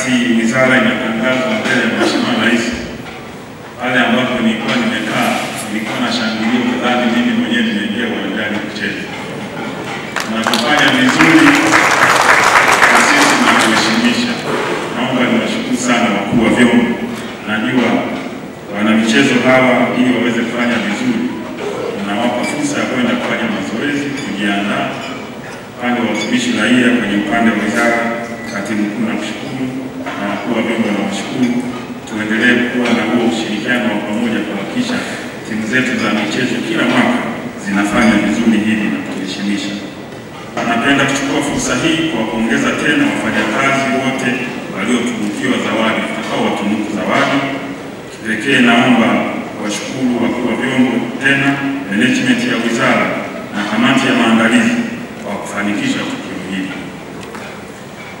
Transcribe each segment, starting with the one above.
wakati wizara inatangazwa mbele ya Mheshimiwa Rais, pale ambapo nilikuwa nimekaa, nilikuwa na shangilio kadhaa mimi mwenyewe nimeingia uwanjani kucheza. Tunapofanya vizuri na sisi tunaheshimisha. Naomba niwashukuru sana wakuu wa vyombo. Najua wana michezo hawa ili waweze kufanya vizuri, tunawapa fursa ya kwenda kufanya mazoezi, kujiandaa. Upande wa watumishi raia kwenye upande wa wizara, katibu mkuu na kushukuru, na wakuu wa vyombo na washukuru. Tuendelee kuwa na huo ushirikiano wa pamoja kuhakikisha timu zetu za michezo kila mwaka zinafanya vizuri hivi na kuheshimisha. Napenda kuchukua fursa hii kwa kuongeza tena wafanyakazi wote waliotunukiwa zawadi, tutakao watunuku zawadi. Kipekee naomba washukuru wakuu wa vyombo, tena management ya wizara na kamati ya maandalizi kwa kufanikisha tukio hili.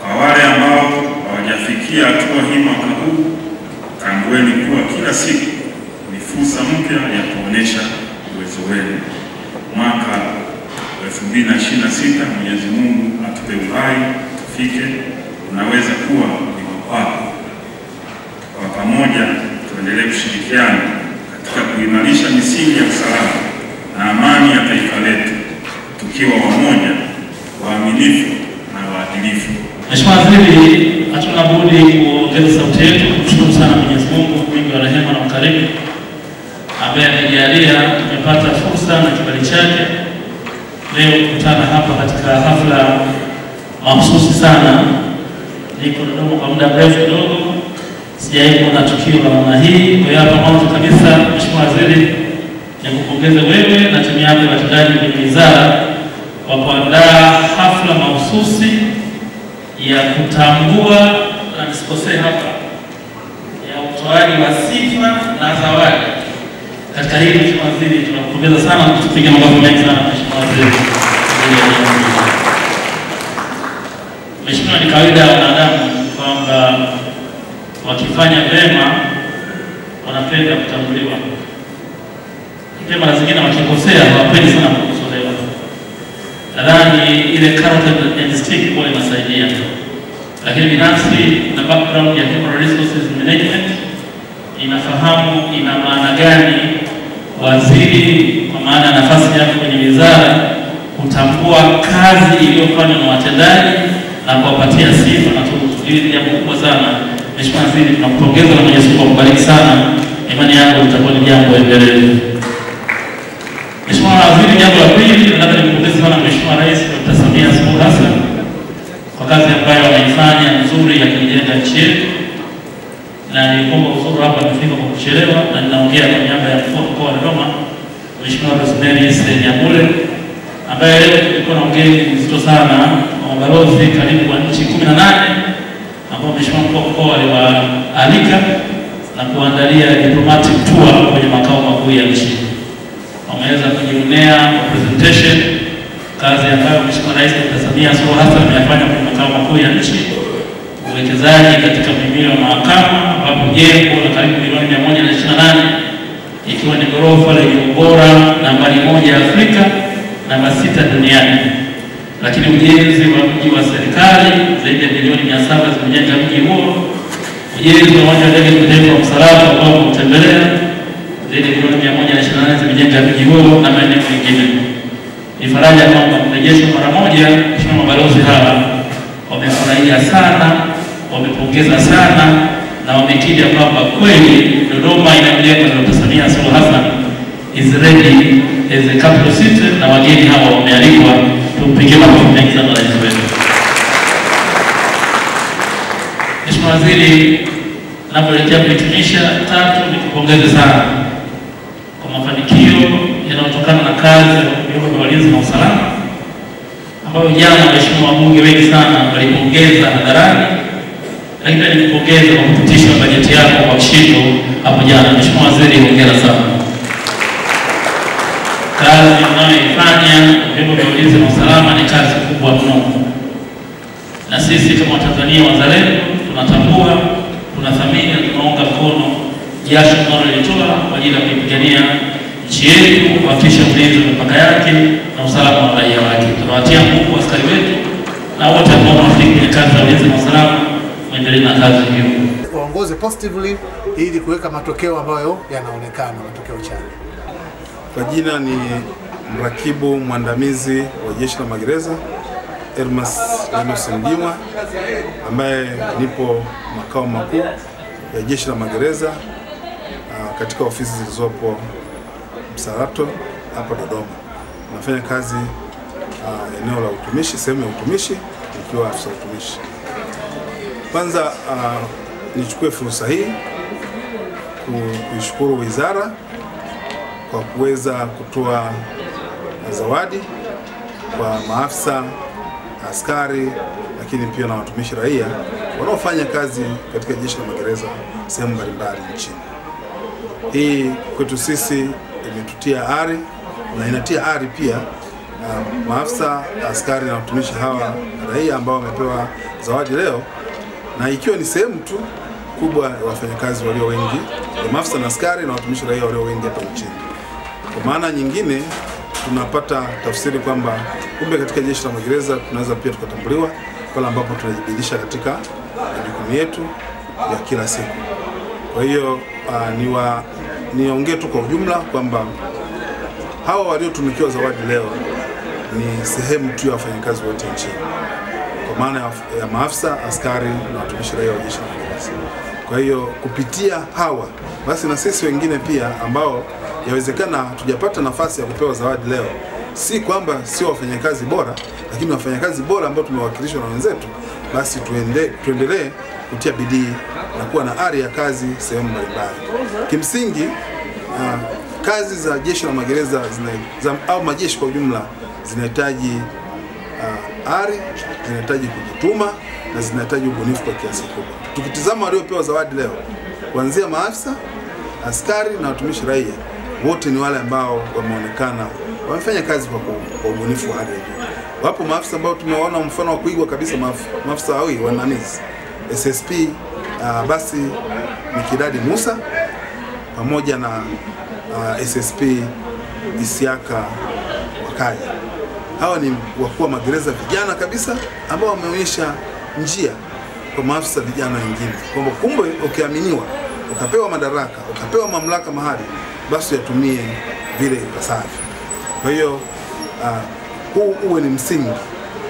Kwa wale ambao hawajafikia hatua hii mwaka huu, tambueni kuwa kila siku ni fursa mpya ya kuonesha uwezo wenu. Mwaka 2026 Mwenyezi Mungu atupe uhai tufike, unaweza kuwa ni wako. Kwa pamoja tuendelee kushirikiana katika kuimarisha misingi ya usalama na amani ya taifa letu, tukiwa wamoja, waaminifu na waadilifu. Mheshimiwa Waziri, hatuna budi kuongeza sauti yetu kumshukuru sana Mwenyezi Mungu mwingi wa rehema na ukarimu ambaye amejalia tumepata fursa na kibali chake leo kukutana hapa katika hafla mahususi sana. Niko Dodoma kwa muda mrefu kidogo, sijawahi kuona tukio la namna hii. Kwa hiyo hapa mwanzo kabisa, Mheshimiwa Waziri, nikupongeze wewe na timu yako ya watendaji kwenye wizara kwa kuandaa hafla mahususi ya kutambua, na nisikosee hapa, ya utoaji wa sifa na zawadi. Katika hili Mheshimiwa Waziri, tunakupongeza sana, tupigie makofi mengi sana Mheshimiwa Waziri. Mheshimiwa, ni kawaida ya wanadamu kwamba wakifanya vyema wanapenda kutambuliwa. Pia mara zingine wakikosea hawapendi sana kukosolewa. Nadhani ile character and stick kwa inasaidia. Lakini binafsi na background ya human resources management inafahamu ina maana gani waziri, kwa maana nafasi yake kwenye wizara, kutambua kazi iliyofanywa na watendaji na kuwapatia sifa na tuzo. Hili ni jambo kubwa sana. Mheshimiwa Waziri, tunakupongeza na Mwenyezi Mungu akubariki sana. Imani yangu itakuwa ni jambo endelevu. Mheshimiwa Waziri, jambo la pili, nataka nikupongeze sana Mheshimiwa Rais Dr. Samia Suluhu Hassan kwa kazi ambayo anaifanya nzuri ya kujenga nchi yetu. Na niliomba uzuri hapa nimefika kwa kuchelewa, na ninaongea kwa niaba ya mkuu wa Dodoma Mheshimiwa Rosemary Senyamule, ambaye leo tulikuwa na ugeni mzito sana wa mabalozi karibu wa nchi 18 ambao Mheshimiwa mkuu wa mkoa aliwaalika na kuandalia diplomatic tour kwenye makao makuu ya nchi. Wameweza kujionea presentation kazi ambayo Mheshimiwa Rais Dr. Samia Suluhu Hassan amefanya kwenye makao makuu ya nchi, uwekezaji katika mihimili ya mahakama ambapo jengo la karibu milioni 128 ikiwa ni ghorofa lenye ubora nambari 1 ya Afrika, namba 6 duniani. Lakini ujenzi wa mji wa serikali zaidi ya milioni 700 zimejenga mji huo. Ujenzi wa uwanja wa ndege kimataifa wa Msalaba ambao umetembelea zaidi ya milioni 128 zimejenga mji huo na maeneo mengine. Ni faraja kwamba mrejesho mara moja. Mheshimiwa mabalozi hawa wamefurahia sana, wamepongeza sana na wamekiri kwamba kweli Dodoma inamlenga Dr. Samia Suluhu Hassan is ready as a capital city, na wageni hawa wamealikwa. Tumpige makofi mengi sana rais wetu. Mheshimiwa Waziri, napoelekea kuhitimisha, tatu, nikupongeze sana kwa mafanikio yanayotokana na kazi ya vyombo vya ulinzi na usalama ambayo jana Mheshimiwa wabunge wengi sana walipongeza hadharani, lakini nikupongeza kwa kupitisha bajeti yako kwa kishindo hapo jana. Mheshimiwa Waziri, hongera sana. Kazi mnayoifanya vyombo vya ulinzi na usalama ni kazi kubwa mno, na sisi kama Watanzania wazalendo tunatambua, tunathamini na tunaunga mkono jasho mnalolitoa kwa ajili ya kuipigania nchi yetu, kuhakikisha ulinzi wa mipaka yake na usalama wa raia wake. Tunawatia nguvu askari wetu na wote ambao wanashiriki kwenye kazi za ulinzi na usalama. muendelee na kazi hiyo. Waongoze positively ili kuweka matokeo ambayo yanaonekana, matokeo chanya. Kwa jina ni mrakibu mwandamizi wa Jeshi la Magereza Ermas Linus Mdimwa, ambaye nipo makao makuu ya Jeshi la Magereza katika ofisi zilizopo Msalato hapa Dodoma. Nafanya kazi eneo la utumishi, sehemu ya utumishi, nikiwa afisa utumishi. Kwanza nichukue fursa hii kuishukuru wizara kwa kuweza kutoa zawadi kwa maafisa, askari, lakini pia na watumishi raia wanaofanya kazi katika Jeshi la Magereza sehemu mbalimbali nchini. Hii kwetu sisi imetutia ari na inatia ari pia maafisa, askari na watumishi hawa raia ambao wamepewa zawadi leo, na ikiwa ni sehemu tu kubwa ya wafanyakazi walio wengi, maafisa na askari na watumishi raia walio wengi hapa nchini. Kwa maana nyingine tunapata tafsiri kwamba kumbe katika Jeshi la Magereza tunaweza pia tukatambuliwa pale ambapo tunajibidisha katika majukumu yetu ya kila siku. Kwa hiyo niongee tu kwa ujumla kwamba hawa waliotunukiwa zawadi leo ni sehemu tu ya wafanyakazi wote nchini, kwa maana ya maafisa, askari na watumishi raia wa Jeshi la Magereza. Kwa hiyo kupitia hawa basi na sisi wengine pia ambao yawezekana hatujapata nafasi ya kupewa zawadi leo, si kwamba sio wafanyakazi bora, lakini wafanyakazi bora ambao tumewakilishwa na wenzetu, basi tuendelee kutia bidii na kuwa na ari ya kazi sehemu mbalimbali. Kimsingi kazi za Jeshi la Magereza au majeshi kwa ujumla zinahitaji ari, zinahitaji kujituma na zinahitaji ubunifu kwa kiasi kikubwa. Tukitizama waliopewa zawadi leo, kuanzia maafisa, askari na watumishi raia, wote ni wale ambao wameonekana wamefanya kazi kwa ubunifu wa hali ya juu. Wapo maafisa ambao tumewaona mfano wa kuigwa kabisa, maafisa hao waandamizi SSP basi Mikidadi Musa pamoja na SSP Isiaka Wakaya. Hawa ni wakuu wa magereza vijana kabisa ambao wameonyesha njia kwa maafisa vijana wengine kwamba kumbe ukiaminiwa, ukapewa madaraka, ukapewa mamlaka mahali, basi yatumie vile ipasavyo. Kwa hiyo huu uwe ni msingi,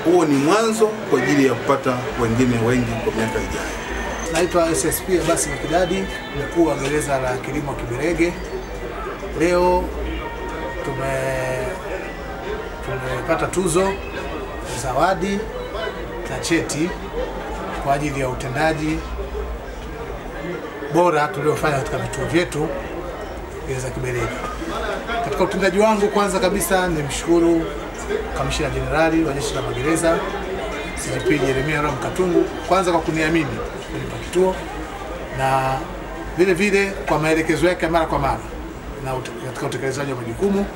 huo ni mwanzo kwa ajili ya kupata wengine wengi kwa miaka ijayo. Naitwa SSP basi Mikidadi, mkuu wa gereza la Kilimo Kiberege. Leo tumepata tuzo, zawadi na cheti kwa ajili ya utendaji bora tuliofanya katika vituo vyetu gereza Kiberege. Katika utendaji wangu, kwanza kabisa nimshukuru Kamishna Jenerali wa Jeshi la Magereza CGP Jeremia Ram Katungu, kwanza kwa kuniamini kunipa kituo na vile vile kwa maelekezo yake mara kwa mara na katika utekelezaji wa majukumu.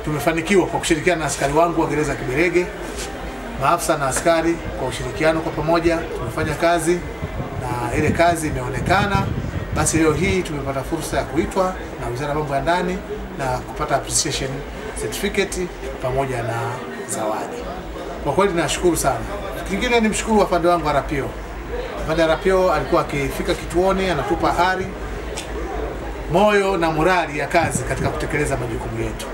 Tumefanikiwa kwa kushirikiana na askari wangu wa gereza Kiberege, maafisa na askari kwa ushirikiano, kwa pamoja tumefanya kazi na ile kazi imeonekana. Basi leo hii tumepata fursa ya kuitwa na Wizara ya Mambo ya Ndani na kupata appreciation certificate pamoja na zawadi. Kwa kweli nashukuru sana. Kingine ni mshukuru afande wangu RPO. Afande RPO alikuwa akifika kituoni anatupa ari, moyo na morali ya kazi katika kutekeleza majukumu yetu.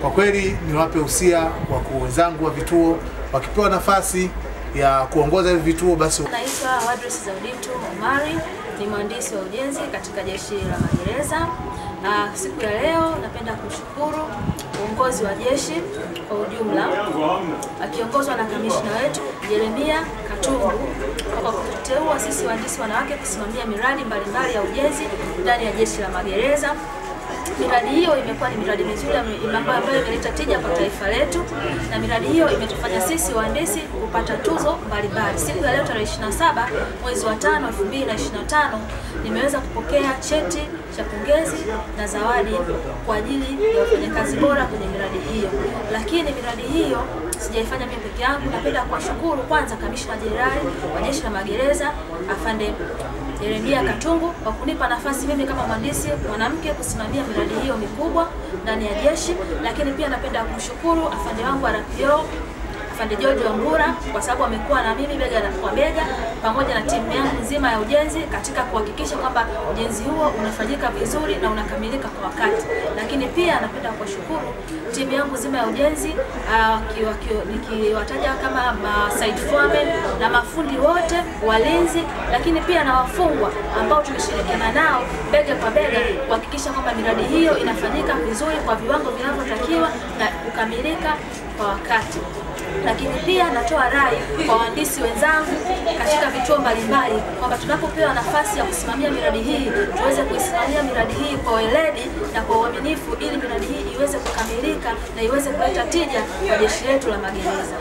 Kwa kweli niwape usia wakuu wenzangu wa vituo, wakipewa nafasi ya kuongoza hivi vituo basi. Naitwa Wadris Zauditu Omari, ni mhandisi wa ujenzi katika Jeshi la Magereza. Siku ya leo napenda kushukuru uongozi wa jeshi kwa ujumla akiongozwa na kamishna wetu Jeremia Katungu kwa kuteua sisi wahandisi wanawake kusimamia miradi mbalimbali ya ujenzi ndani ya Jeshi la Magereza. Miradi hiyo imekuwa ni miradi mizuri ambayo imeleta tija kwa taifa letu, na miradi hiyo imetufanya sisi wahandisi kupata tuzo mbalimbali. Siku ya leo tarehe 27 mwezi wa 5 2025 nimeweza kupokea cheti cha pongezi na zawadi kwa ajili ya wafanyakazi bora kwenye miradi hiyo. Lakini miradi hiyo sijaifanya mimi peke yangu. Napenda kuwashukuru kwanza Kamishna Jenerali wa Jeshi la Magereza afande Jeremia Katungu kwa kunipa nafasi mimi kama mhandisi mwanamke kusimamia miradi hiyo mikubwa ndani ya jeshi. Lakini pia napenda kumshukuru afande wangu RPO Afande George Wambura kwa sababu amekuwa na mimi bega kwa bega pamoja na timu yangu nzima ya ujenzi katika kuhakikisha kwamba ujenzi huo unafanyika vizuri na unakamilika kwa wakati. Lakini pia napenda kuwashukuru timu yangu nzima ya ujenzi nikiwataja kama site foreman na mafundi wote, walinzi, lakini pia na wafungwa ambao tumeshirikiana nao bega kwa bega kuhakikisha kwamba miradi hiyo inafanyika vizuri kwa viwango vinavyotakiwa na kukamilika kwa wakati. Lakini pia natoa rai kwa wahandisi wenzangu katika vituo mbalimbali kwamba tunapopewa nafasi ya kusimamia miradi hii tuweze kuisimamia miradi hii kwa weledi na kwa uaminifu ili miradi hii iweze kukamilika na iweze kuleta tija kwa jeshi letu la magereza.